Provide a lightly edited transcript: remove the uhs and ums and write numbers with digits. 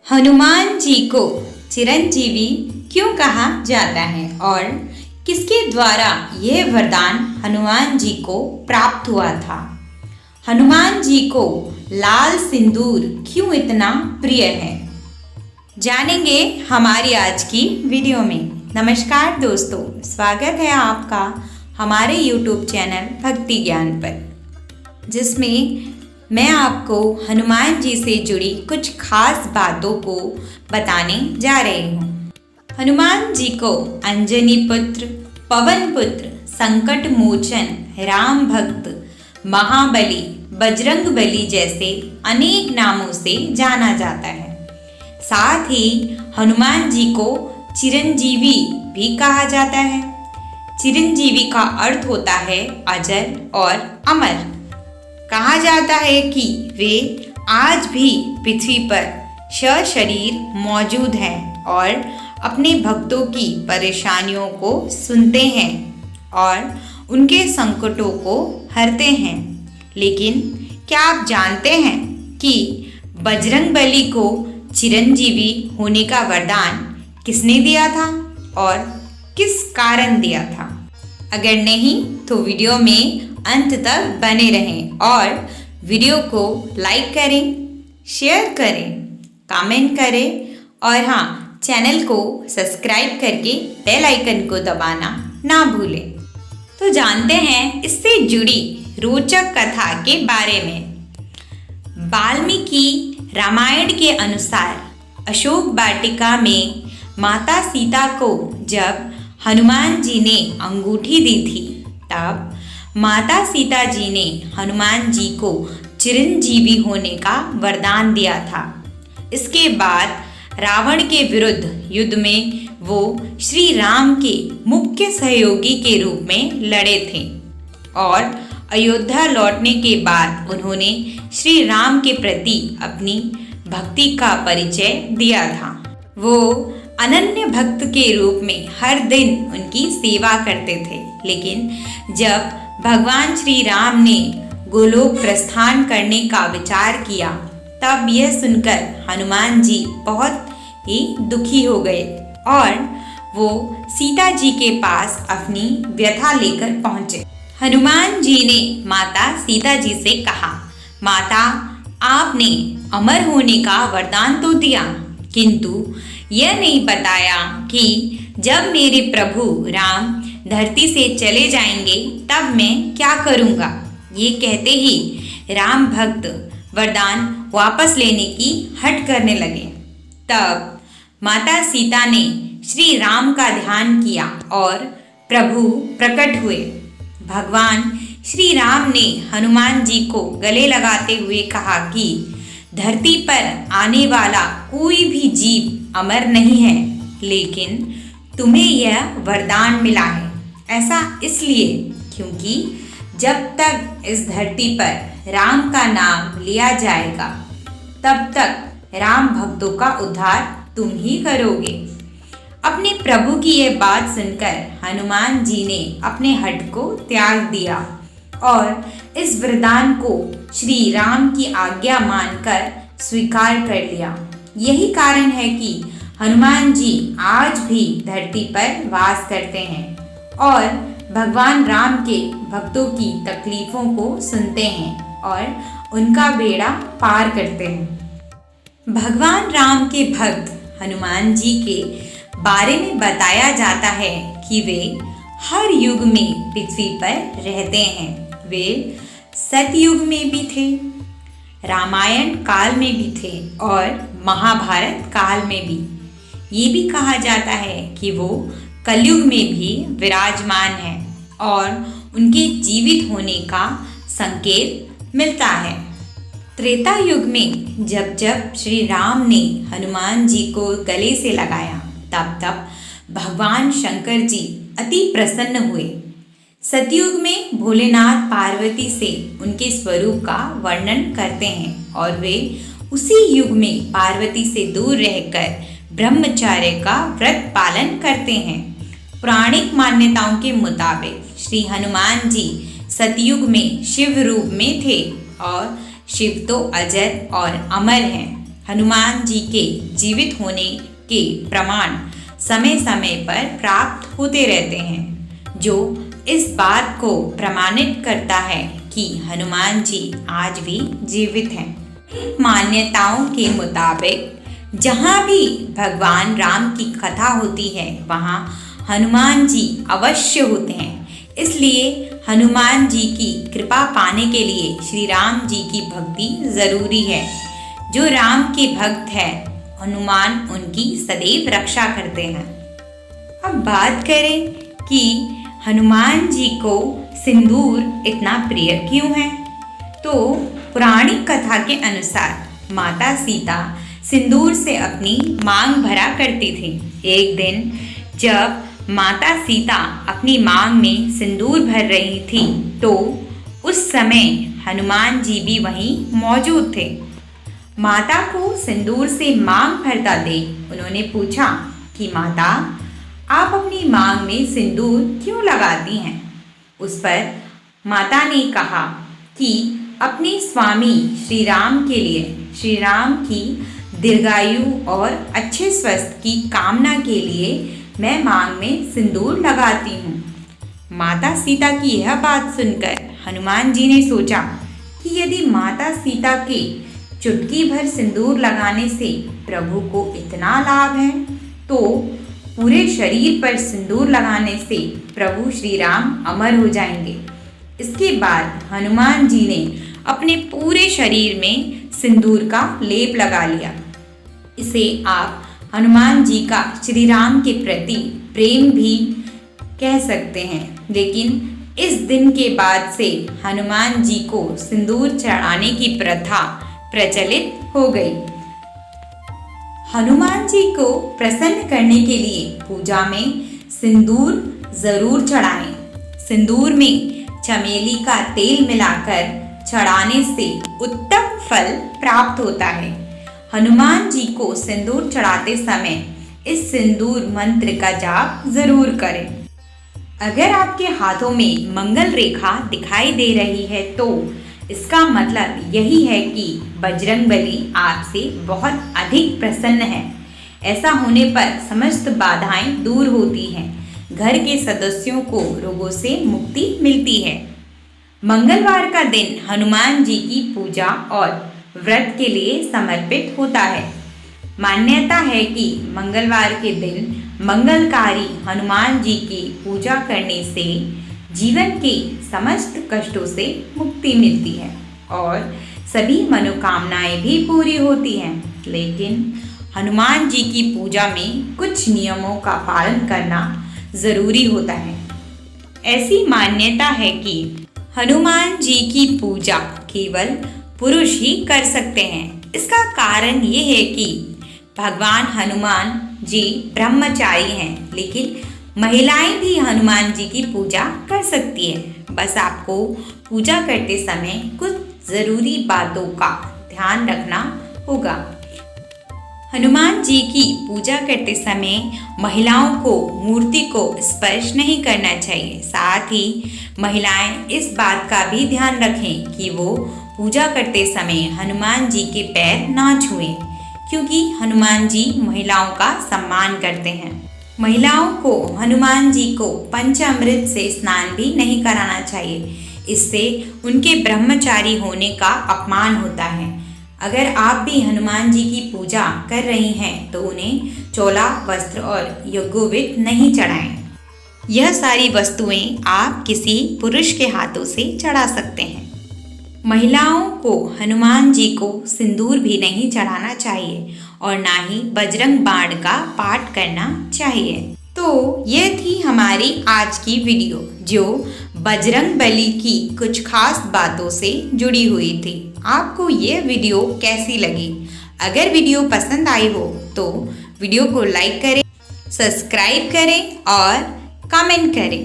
हनुमान जी को चिरंजीवी क्यों कहा जाता है और किसके द्वारा यह वरदान हनुमान जी को प्राप्त हुआ था? हनुमान जी को लाल सिंदूर क्यों इतना प्रिय है, जानेंगे हमारी आज की वीडियो में। नमस्कार दोस्तों, स्वागत है आपका हमारे YouTube चैनल भक्ति ज्ञान पर, जिसमें मैं आपको हनुमान जी से जुड़ी कुछ खास बातों को बताने जा रही हूँ। हनुमान जी को अंजनी पुत्र, पवन पुत्र, संकट मोचन, राम भक्त, महाबली, बजरंग बली जैसे अनेक नामों से जाना जाता है। साथ ही हनुमान जी को चिरंजीवी भी कहा जाता है। चिरंजीवी का अर्थ होता है अजर और अमर। कहा जाता है कि वे आज भी पृथ्वी पर सशरीर मौजूद हैं और अपने भक्तों की परेशानियों को सुनते हैं और उनके संकटों को हरते हैं। लेकिन क्या आप जानते हैं कि बजरंगबली को चिरंजीवी होने का वरदान किसने दिया था और किस कारण दिया था? अगर नहीं तो वीडियो में अंत तक बने रहें और वीडियो को लाइक करें, शेयर करें, कमेंट करें और हाँ, चैनल को सब्सक्राइब करके बेल आइकन को दबाना ना भूलें। तो जानते हैं इससे जुड़ी रोचक कथा के बारे में। वाल्मीकि रामायण के अनुसार अशोक वाटिका में माता सीता को जब हनुमान जी ने अंगूठी दी थी, तब माता सीता जी ने हनुमान जी को चिरंजीवी होने का वरदान दिया था। इसके बाद रावण के विरुद्ध युद्ध में वो श्री राम के मुख्य सहयोगी के रूप में लड़े थे और अयोध्या लौटने के बाद उन्होंने श्री राम के प्रति अपनी भक्ति का परिचय दिया था। वो अनन्य भक्त के रूप में हर दिन उनकी सेवा करते थे। लेकिन जब भगवान श्री राम ने गोलोक प्रस्थान करने का विचार किया, तब यह सुनकर हनुमान जी बहुत ही दुखी हो गए और वो सीता जी के पास अपनी व्यथा लेकर पहुंचे। हनुमान जी ने माता सीता जी से कहा, माता, आपने अमर होने का वरदान तो दिया, किंतु यह नहीं बताया कि जब मेरे प्रभु राम धरती से चले जाएंगे तब मैं क्या करूँगा। ये कहते ही राम भक्त वरदान वापस लेने की हट करने लगे। तब माता सीता ने श्री राम का ध्यान किया और प्रभु प्रकट हुए। भगवान श्री राम ने हनुमान जी को गले लगाते हुए कहा कि धरती पर आने वाला कोई भी जीव अमर नहीं है, लेकिन तुम्हें यह वरदान मिला है। ऐसा इसलिए क्योंकि जब तक इस धरती पर राम का नाम लिया जाएगा, तब तक राम भक्तों का उद्धार तुम ही करोगे। अपने प्रभु की यह बात सुनकर हनुमान जी ने अपने हठ को त्याग दिया और इस वरदान को श्री राम की आज्ञा मानकर स्वीकार कर लिया। यही कारण है कि हनुमान जी आज भी धरती पर वास करते हैं और भगवान राम के भक्तों की तकलीफों को सुनते हैं और उनका बेड़ा पार करते हैं। भगवान राम के भक्त हनुमान जी के बारे में बताया जाता है कि वे हर युग में पृथ्वी पर रहते हैं। वे सतयुग में भी थे, रामायण काल में भी थे और महाभारत काल में भी। ये भी कहा जाता है कि वो कलयुग में भी विराजमान है और उनके जीवित होने का संकेत मिलता है। त्रेता युग में जब जब श्री राम ने हनुमान जी को गले से लगाया, तब तब भगवान शंकर जी अति प्रसन्न हुए। सतयुग में भोलेनाथ पार्वती से उनके स्वरूप का वर्णन करते हैं और वे उसी युग में पार्वती से दूर रहकर ब्रह्मचर्य का व्रत पालन करते हैं। पौराणिक मान्यताओं के मुताबिक श्री हनुमान जी सतयुग में शिव रूप में थे और शिव तो अजर और अमर हैं। हनुमान जी के जीवित होने के प्रमाण समय समय पर प्राप्त होते रहते हैं, जो इस बात को प्रमाणित करता है कि हनुमान जी आज भी जीवित हैं। मान्यताओं के मुताबिक जहाँ भी भगवान राम की कथा होती है वहाँ हनुमान जी अवश्य होते हैं। इसलिए हनुमान जी की कृपा पाने के लिए श्री राम जी की भक्ति जरूरी है। जो राम के भक्त है हनुमान उनकी सदैव रक्षा करते हैं। अब बात करें कि हनुमान जी को सिंदूर इतना प्रिय क्यों है, तो पौराणिक कथा के अनुसार माता सीता सिंदूर से अपनी मांग भरा करती थी। एक दिन जब माता सीता अपनी मांग में सिंदूर भर रही थी तो उस समय हनुमान जी भी वहीं मौजूद थे। माता को सिंदूर से मांग भरता देख उन्होंने पूछा कि माता, आप अपनी मांग में सिंदूर क्यों लगाती हैं? उस पर माता ने कहा कि अपने स्वामी श्री राम के लिए, श्री राम की दीर्घायु और अच्छे स्वास्थ्य की कामना के लिए मैं मांग में सिंदूर लगाती हूँ। माता सीता की यह बात सुनकर हनुमान जी ने सोचा कि यदि माता सीता के चुटकी भर सिंदूर लगाने से प्रभु को इतना लाभ है तो पूरे शरीर पर सिंदूर लगाने से प्रभु श्री राम अमर हो जाएंगे। इसके बाद हनुमान जी ने अपने पूरे शरीर में सिंदूर का लेप लगा लिया। इसे आप हनुमान जी का श्री राम के प्रति प्रेम भी कह सकते हैं। लेकिन इस दिन के बाद से हनुमान जी को सिंदूर चढ़ाने की प्रथा प्रचलित हो गई। हनुमान जी को प्रसन्न करने के लिए पूजा में सिंदूर जरूर चढ़ाएं। सिंदूर में चमेली का तेल मिलाकर चढ़ाने से उत्तम फल प्राप्त होता है। हनुमान जी को सिंदूर चढ़ाते समय इस सिंदूर मंत्र का जाप जरूर करें। अगर आपके हाथों में मंगल रेखा दिखाई दे रही है तो इसका मतलब यही है कि बजरंगबली आपसे बहुत अधिक प्रसन्न है। ऐसा होने पर समस्त बाधाएं दूर होती हैं। घर के सदस्यों को रोगों से मुक्ति मिलती है। मंगलवार का दिन हनुमान जी की पूजा और व्रत के लिए समर्पित होता है। मान्यता है कि मंगलवार के दिन मंगलकारी हनुमान जी की पूजा करने से जीवन के समस्त कष्टों से मुक्ति मिलती है और सभी मनोकामनाएं भी पूरी होती हैं। लेकिन हनुमान जी की पूजा में कुछ नियमों का पालन करना जरूरी होता है। ऐसी मान्यता है कि हनुमान जी की पूजा केवल पुरुष ही कर सकते हैं। इसका कारण ये है कि भगवान हनुमान जी ब्रह्मचारी हैं, लेकिन महिलाएं भी हनुमान जी की पूजा कर सकती है। बस आपको पूजा करते समय कुछ ज़रूरी बातों का ध्यान रखना होगा। हनुमान जी की पूजा करते समय महिलाओं को मूर्ति को स्पर्श नहीं करना चाहिए। साथ ही महिलाएं इस बात का भी ध्यान रखें कि वो पूजा करते समय हनुमान जी के पैर ना छुएं, क्योंकि हनुमान जी महिलाओं का सम्मान करते हैं। महिलाओं को हनुमान जी को पंचामृत से स्नान भी नहीं कराना चाहिए। इससे उनके ब्रह्मचारी होने का अपमान होता है। अगर आप भी हनुमान जी की पूजा कर रही हैं तो उन्हें चोला, वस्त्र और यज्ञोपवीत नहीं चढ़ाएं। यह सारी वस्तुएं आप किसी पुरुष के हाथों से चढ़ा सकते हैं। महिलाओं को हनुमान जी को सिंदूर भी नहीं चढ़ाना चाहिए और ना ही बजरंग बाण का पाठ करना चाहिए। तो यह थी हमारी आज की वीडियो, जो बजरंगबली की कुछ खास बातों से जुड़ी हुई थी। आपको यह वीडियो कैसी लगी? अगर वीडियो पसंद आई हो तो वीडियो को लाइक करें, सब्सक्राइब करें और कमेंट करें।